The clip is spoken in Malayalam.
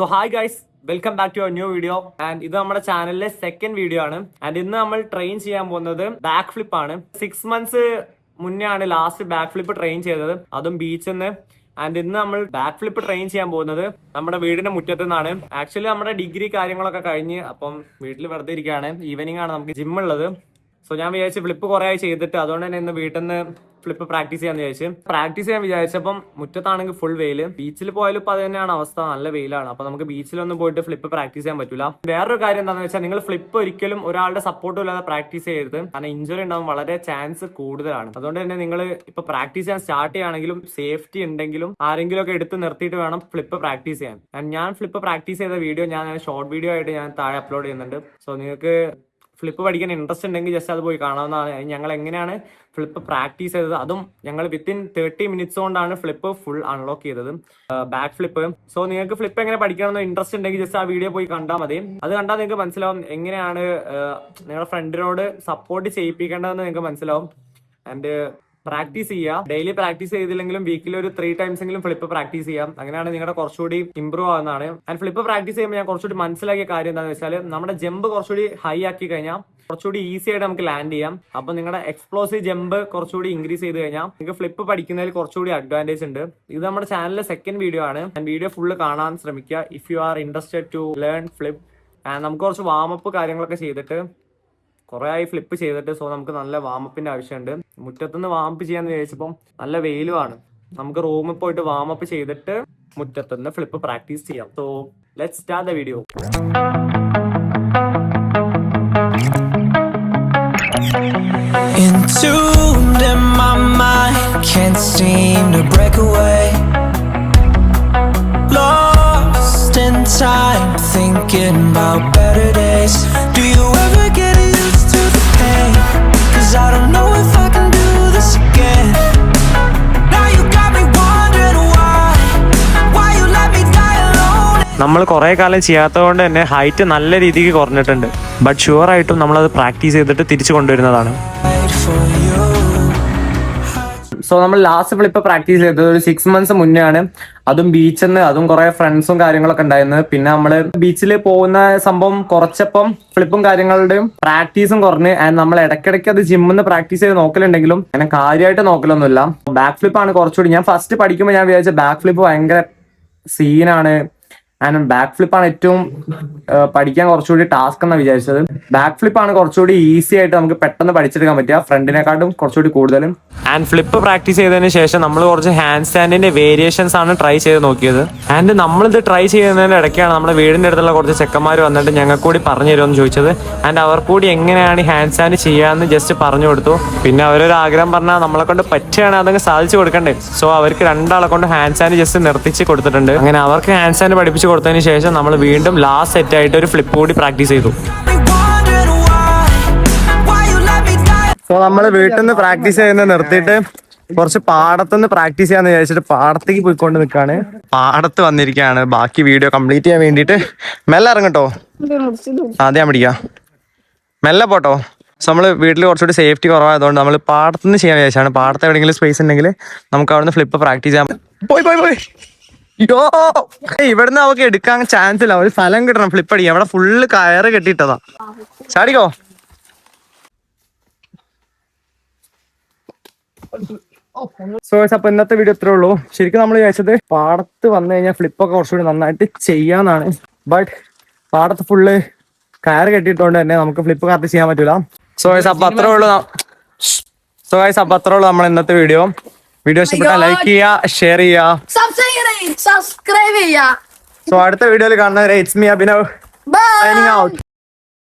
So hi guys, welcome back to our new video. And ഇത് നമ്മുടെ ചാനലിലെ സെക്കൻഡ് വീഡിയോ ആണ്. ആൻഡ് ഇന്ന് നമ്മൾ ട്രെയിൻ ചെയ്യാൻ പോകുന്നത് ബാക്ക് ഫ്ലിപ്പ് ആണ്. 6 months മുന്നേ ആണ് ലാസ്റ്റ് ബാക്ക് ഫ്ലിപ്പ് ട്രെയിൻ ചെയ്തത്, അതും ബീച്ചിൽ നിന്ന്. ആൻഡ് ഇന്ന് നമ്മൾ ബാക്ക് ഫ്ലിപ്പ് ട്രെയിൻ ചെയ്യാൻ പോകുന്നത് നമ്മുടെ വീടിന്റെ മുറ്റത്ത് നിന്നാണ്. ആക്ച്വലി നമ്മുടെ ഡിഗ്രി കാര്യങ്ങളൊക്കെ കഴിഞ്ഞ് അപ്പം വീട്ടിൽ വെറുതെ ഇരിക്കുകയാണ്. ഈവനിങ് ആണ് നമുക്ക് ജിം ഉള്ളത്. സോ ഞാൻ വിചാരിച്ചു ഫ്ലിപ്പ് കുറെ ആയി ചെയ്തിട്ട്, അതുകൊണ്ട് തന്നെ ഇന്ന് വീട്ടിൽ നിന്ന് ഫ്ലിപ്പ് പ്രാക്ടീസ് ചെയ്യാന്ന് വിചാരിച്ചു. പ്രാക്ടീസ് ചെയ്യാൻ വിചാരിച്ചപ്പം മുറ്റത്താണെങ്കിൽ ഫുൾ വെയില്. ബീച്ചിൽ പോയാലും ഇപ്പൊ അത് തന്നെയാണ് അവസ്ഥ, നല്ല വെയിലാണ്. അപ്പൊ നമുക്ക് ബീച്ചിലൊന്നും പോയിട്ട് ഫ്ലിപ്പ് പ്രാക്ടീസ് ചെയ്യാൻ പറ്റില്ല. വേറൊരു കാര്യം എന്താണെന്ന് വെച്ചാൽ, നിങ്ങൾ ഫ്ലിപ്പ് ഒരിക്കലും ഒരാളുടെ സപ്പോർട്ടും ഇല്ലാതെ പ്രാക്ടീസ് ചെയ്യരുത്. കാരണം ഇഞ്ചുറി ഉണ്ടാവാൻ വളരെ ചാൻസ് കൂടുതലാണ്. അതുകൊണ്ട് തന്നെ നിങ്ങൾ ഇപ്പൊ പ്രാക്ടീസ് ചെയ്യാൻ സ്റ്റാർട്ട് ചെയ്യുകയാണെങ്കിലും സേഫ്റ്റി ഉണ്ടെങ്കിലും ആരെങ്കിലും ഒക്കെ എടുത്ത് നിർത്തിയിട്ട് വേണം ഫ്ലിപ്പ് പ്രാക്ടീസ് ചെയ്യാൻ. ഞാൻ ഫ്ലിപ്പ് പ്രാക്ടീസ് ചെയ്ത വീഡിയോ ഞാൻ ഷോർട്ട് വീഡിയോ ആയിട്ട് ഞാൻ താഴെ അപ്ലോഡ് ചെയ്യുന്നുണ്ട്. സോ നിങ്ങൾക്ക് ഫ്ലിപ്പ് പഠിക്കാൻ ഇൻട്രസ്റ്റ് ഉണ്ടെങ്കിൽ ജസ്റ്റ് അത് പോയി കാണാവുന്നതാണ്. ഞങ്ങൾ എങ്ങനെയാണ് ഫ്ലിപ്പ് പ്രാക്ടീസ് ചെയ്തത്, അതും ഞങ്ങൾ വിത്തിൻ 30 minutes കൊണ്ടാണ് ഫ്ലിപ്പ് ഫുൾ അൺലോക്ക് ചെയ്തത്, ബാക്ക് ഫ്ലിപ്പ്. സോ നിങ്ങൾക്ക് ഫ്ലിപ്പ് എങ്ങനെ പഠിക്കണമെന്ന് ഇൻട്രസ്റ്റ് ഉണ്ടെങ്കിൽ ജസ്റ്റ് ആ വീഡിയോ പോയി കണ്ടാൽ മതി. അത് കണ്ടാൽ നിങ്ങൾക്ക് മനസ്സിലാവും എങ്ങനെയാണ് നിങ്ങളുടെ ഫ്രണ്ടിനോട് സപ്പോർട്ട് ചെയ്യിപ്പിക്കേണ്ടതെന്ന് നിങ്ങൾക്ക് മനസ്സിലാവും. ആൻഡ് പ്രാക്ടീസ് ചെയ്യുക. ഡെയിലി പ്രാക്ടീസ് ചെയ്തില്ലെങ്കിലും വീക്കിൽ ഒരു 3 times എങ്കിലും ഫ്ലിപ്പ് പ്രാക്ടീസ് ചെയ്യാം. അങ്ങനെയാണ് നിങ്ങളുടെ കുറച്ചുകൂടി ഇമ്പ്രൂവ് ആവുന്നതാണ്. ആൻഡ് ഫ്ലിപ്പ് പ്രാക്ടീസ് ചെയ്യുമ്പോൾ ഞാൻ കുറച്ചുകൂടി മനസ്സിലാക്കിയ കാര്യം എന്താണെന്ന് വെച്ചാൽ, നമ്മുടെ ജമ്പ് കുറച്ചുകൂടി ഹൈ ആക്കി കഴിഞ്ഞാൽ കുറച്ചുകൂടി ഈസി ആയിട്ട് നമുക്ക് ലാൻഡ് ചെയ്യാം. അപ്പൊ നിങ്ങളുടെ എക്സ്പ്ലോസീവ് ജമ്പ് കുറച്ചുകൂടി ഇൻക്രീസ് ചെയ്ത് കഴിഞ്ഞാൽ നിങ്ങൾക്ക് ഫ്ലിപ്പ് പഠിക്കുന്നതിൽ കുറച്ചുകൂടി അഡ്വാൻറ്റേജ് ഉണ്ട്. ഇത് നമ്മുടെ ചാനലിലെ സെക്കൻഡ് വീഡിയോ ആണ്. ആൻഡ് വീഡിയോ ഫുള്ള് കാണാൻ ശ്രമിക്കുക if you are interested to learn flip. And നമുക്ക് കുറച്ച് വാമപ്പ് കാര്യങ്ങളൊക്കെ ചെയ്തിട്ട്, കുറെ ആയി ഫ്ലിപ്പ് ചെയ്തിട്ട്. സോ നമുക്ക് നല്ല വാമപ്പിന്റെ ആവശ്യമുണ്ട്. മുറ്റത്തുനിന്ന് വാമപ്പ് ചെയ്യാന്ന് വിചാരിച്ചപ്പോൾ നല്ല വെയിലുമാണ്. നമുക്ക് റൂമിൽ പോയിട്ട് വാമപ്പ് ചെയ്തിട്ട് മുറ്റത്തുനിന്ന് ഫ്ലിപ്പ് പ്രാക്ടീസ് ചെയ്യാം. So let's start the video. Entombed in my mind, can't seem to break away. Lost in time, thinking about better days. Do you ever get used to the pain? 'Cause I don't know if I can do this again. Now you got me wondering why you let me die alone. നമ്മൾ കുറെ കാലം ചെയ്യാത്തത് കൊണ്ട് തന്നെ ഹൈറ്റ് നല്ല രീതിക്ക് കുറഞ്ഞിട്ടുണ്ട്. ബട്ട് ഷുവർ ആയിട്ടും നമ്മളത് പ്രാക്ടീസ് ചെയ്തിട്ട് തിരിച്ചു കൊണ്ടുവരുന്നതാണ്. സോ നമ്മൾ ലാസ്റ്റ് ഫ്ലിപ്പ് പ്രാക്ടീസ് ചെയ്തത് ഒരു 6 months മുന്നേ ആണ്. അതും ബീച്ചിൽ നിന്ന്, അതും കുറെ ഫ്രണ്ട്സും കാര്യങ്ങളൊക്കെ ഉണ്ടായിരുന്നത്. പിന്നെ നമ്മള് ബീച്ചിൽ പോകുന്ന സംഭവം കുറച്ചപ്പം ഫ്ലിപ്പും കാര്യങ്ങളുടെയും പ്രാക്ടീസും കുറഞ്ഞ്. ആൻഡ് നമ്മൾ ഇടയ്ക്കിടയ്ക്ക് അത് ജിമ്മിൽ നിന്ന് പ്രാക്ടീസ് ചെയ്ത് നോക്കലുണ്ടെങ്കിലും അങ്ങനെ കാര്യമായിട്ട് നോക്കലൊന്നുമില്ല. ബാക്ക് ഫ്ലിപ്പ് ആണ് കുറച്ചുകൂടി. ഞാൻ ഫസ്റ്റ് പഠിക്കുമ്പോൾ ഞാൻ വിചാരിച്ച ബാക്ക് ഫ്ലിപ്പ് ഭയങ്കര സീനാണ്. ആൻഡ് ബാക്ക് ഫ്ലിപ്പ് ആണ് ഏറ്റവും പഠിക്കാൻ കുറച്ചുകൂടി ടാസ്ക് എന്നാണ് വിചാരിച്ചത്. ബാക്ക് ഫ്ലിപ്പ് ആണ് കുറച്ചുകൂടി ഈസി ആയിട്ട് നമുക്ക് പെട്ടെന്ന് പഠിച്ചെടുക്കാൻ പറ്റുക, ഫ്രണ്ടിനെക്കാട്ടും കുറച്ചുകൂടി കൂടുതലും. ആൻഡ് ഫ്ലിപ്പ് പ്രാക്ടീസ് ചെയ്തതിന് ശേഷം നമ്മൾ കുറച്ച് ഹാൻഡ് സ്റ്റാൻഡിന്റെ വേരിയേഷൻസ് ആണ് ട്രൈ ചെയ്ത് നോക്കിയത്. ആൻഡ് നമ്മളിത് ട്രൈ ചെയ്യുന്നതിന്റെ ഇടയ്ക്കാണ് നമ്മുടെ വീടിന്റെ അടുത്തുള്ള കുറച്ച് ചെക്കന്മാർ വന്നിട്ട് ഞങ്ങൾക്ക് കൂടി പറഞ്ഞു തരുമെന്ന് ചോദിച്ചത്. ആൻഡ് അവർ കൂടി എങ്ങനെയാണ് ഈ ഹാൻഡ് സ്റ്റാൻഡ് ചെയ്യാന്ന് ജസ്റ്റ് പറഞ്ഞു കൊടുത്തു. പിന്നെ അവരൊരു ആഗ്രഹം പറഞ്ഞാൽ നമ്മളെ കൊണ്ട് പറ്റുകയാണ് അതങ്ങ് സാധിച്ചു കൊടുക്കണ്ടേ. സോ അവർക്ക് 2 ആളെ കൊണ്ട് ഹാൻഡ് സ്റ്റാൻഡ് ജസ്റ്റ് നിർത്തിച്ച് കൊടുത്തിട്ടുണ്ട്. അങ്ങനെ അവർക്ക് ഹാൻഡ് സ്റ്റാൻഡ് പഠിപ്പിച്ച് കൊടുത്തതിന് ശേഷം നമ്മൾ വീണ്ടും ലാസ്റ്റ് സെറ്റ് ആയിട്ട് ഒരു ഫ്ലിപ്പ് കൂടി പ്രാക്ടീസ് ചെയ്തു. സോ നമ്മൾ വീട്ടിൽ നിന്ന് പ്രാക്ടീസ് ചെയ്യുന്നത് നിർത്തിയിട്ട് കുറച്ച് പാടത്തുനിന്ന് പ്രാക്ടീസ് ചെയ്യാന്ന് വിചാരിച്ചിട്ട് പാടത്തേക്ക് പോയിക്കൊണ്ട് നിൽക്കാണ്. പാടത്ത് വന്നിരിക്കുകയാണ് ബാക്കി വീഡിയോ കംപ്ലീറ്റ് ചെയ്യാൻ വേണ്ടിയിട്ട്. മെല്ലെ ഇറങ്ങട്ടോ, ആദ്യം പിടിക്കാം, മെല്ലെ പോട്ടോ. സോ നമ്മൾ വീട്ടിൽ കുറച്ചുകൂടി സേഫ്റ്റി കുറവായതുകൊണ്ട് നമ്മൾ പാടത്തുനിന്ന് ചെയ്യാൻ വിചാരിച്ചാണ്. പാടത്ത് എവിടെയെങ്കിലും സ്പേസ് ഉണ്ടെങ്കിൽ നമുക്ക് അവിടുന്ന് ഫ്ലിപ്പ് പ്രാക്ടീസ് ചെയ്യാം. പോയി ഇവിടുന്ന് അവർക്ക് എടുക്കാൻ ചാൻസ് ഇല്ല. ഒരു സ്ഥലം കിട്ടണം ഫ്ലിപ്പ് അടിക്കാൻ. അവിടെ ഫുള്ള് കയറ് കെട്ടിയിട്ടതാ. ചാടിക്കോ. സോ അപ്പൊ ഇന്നത്തെ വീഡിയോ ഇത്രേ ഉള്ളൂ. ശരിക്കും നമ്മൾ വിചാരിച്ചത് പാടത്ത് വന്നു കഴിഞ്ഞാൽ ഫ്ലിപ്പൊക്കെ കുറച്ചുകൂടി നന്നായിട്ട് ചെയ്യാന്നാണ്. ബട്ട് പാടത്ത് ഫുള്ള് കയറ് കെട്ടിയിട്ടോണ്ട് തന്നെ നമുക്ക് ഫ്ലിപ്പ് കറക്റ്റ് ചെയ്യാൻ പറ്റൂല. സോ അപ്പൊ അത്രേ ഉള്ളൂ. നമ്മൾ ഇന്നത്തെ വീഡിയോ ഇഷ്ടപ്പെട്ടാൽ ലൈക്ക് ചെയ്യുക, ഷെയർ ചെയ്യുക, സബ്സ്ക്രൈബ് ചെയ്യുക. സോ അടുത്ത വീഡിയോയിൽ കാണുന്നവരെ it's me Abhinav signing out.